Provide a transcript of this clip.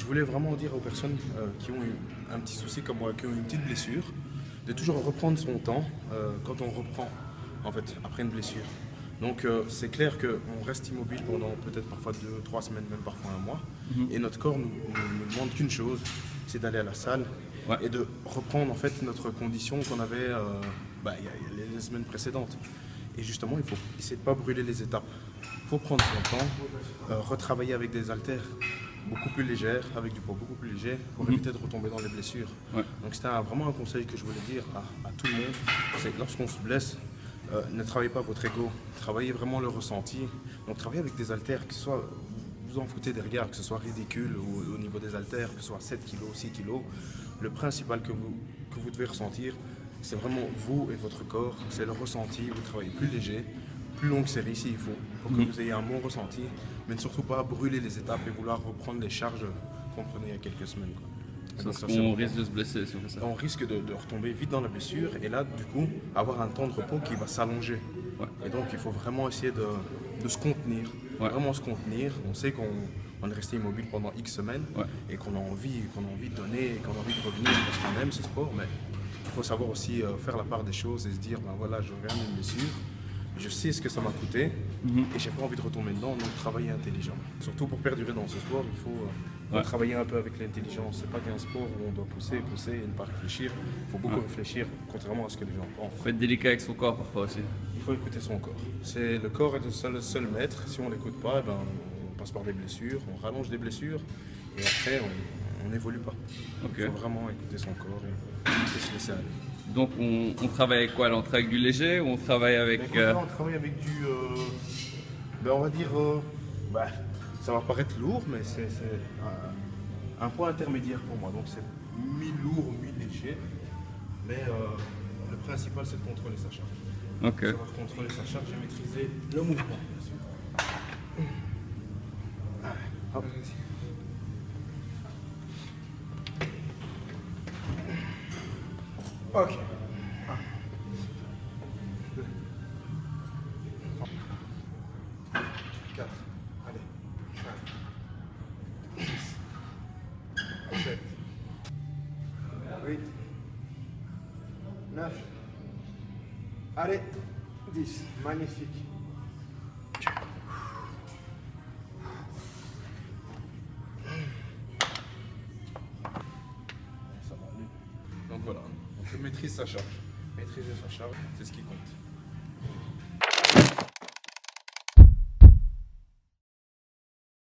voulais vraiment dire aux personnes qui ont eu un petit souci comme moi, qui ont eu une petite blessure, de toujours reprendre son temps quand on reprend, en fait, après une blessure. Donc c'est clair qu'on reste immobile pendant peut-être parfois 2, 3 semaines, même parfois un mois. Et notre corps nous demande qu'une chose, c'est d'aller à la salle Ouais. et de reprendre en fait notre condition qu'on avait il y a les semaines précédentes. Et justement, il faut essayer de ne pas brûler les étapes. Il faut prendre son temps, retravailler avec des haltères beaucoup plus légères, avec du poids beaucoup plus léger, pour éviter de retomber dans les blessures. Ouais. Donc c'était vraiment un conseil que je voulais dire à tout le monde, c'est que lorsqu'on se blesse, ne travaillez pas votre ego, travaillez vraiment le ressenti. Donc travaillez avec des haltères, que ce soit, vous en foutez des regards, que ce soit ridicule au niveau des haltères, que ce soit 7 kg, 6 kg. Le principal que vous devez ressentir, c'est vraiment vous et votre corps, c'est le ressenti, vous travaillez plus léger, plus longue série s'il faut, pour que vous ayez un bon ressenti, mais ne surtout pas brûler les étapes et vouloir reprendre les charges qu'on prenait il y a quelques semaines. Et donc, Parce qu'on risque de se blesser si on fait ça. on risque de retomber vite dans la blessure et là, du coup, avoir un temps de repos qui va s'allonger. Ouais. Et donc, il faut vraiment essayer de se contenir, Ouais. vraiment se contenir. On sait qu'on est resté immobile pendant X semaines Ouais. et qu'on a envie de donner, et qu'on a envie de revenir parce qu'on aime ce sport, mais il faut savoir aussi faire la part des choses et se dire, ben voilà, je reviens d'une blessure, je sais ce que ça m'a coûté et j'ai pas envie de retomber dedans, donc travailler intelligent. Surtout pour perdurer dans ce sport, il faut travailler un peu avec l'intelligence. C'est pas qu'un sport où on doit pousser et ne pas réfléchir. Il faut beaucoup réfléchir, contrairement à ce que les gens pensent. Faut être délicat avec son corps parfois aussi. Il faut écouter son corps. Le corps est le seul maître. Si on l'écoute pas, eh ben, on passe par des blessures, on rallonge des blessures et après on n'évolue pas. Ok. Il faut vraiment écouter son corps et se laisser aller. Donc on travaille avec quoi là? On travaille avec du léger ou on travaille avec... On travaille avec du, on va dire, ça va paraître lourd, mais c'est un point intermédiaire pour moi. Donc c'est mi-lourd, mi-léger, mais le principal c'est de contrôler sa charge. Ok. Savoir contrôler sa charge et maîtriser le mouvement, bien sûr. Hop. Ok. 4, allez, 5, 6, 7, 8, 9, allez, 10, magnifique. Ça va aller. Donc voilà, on maîtrise sa charge. Maîtriser sa charge, c'est ce qui compte.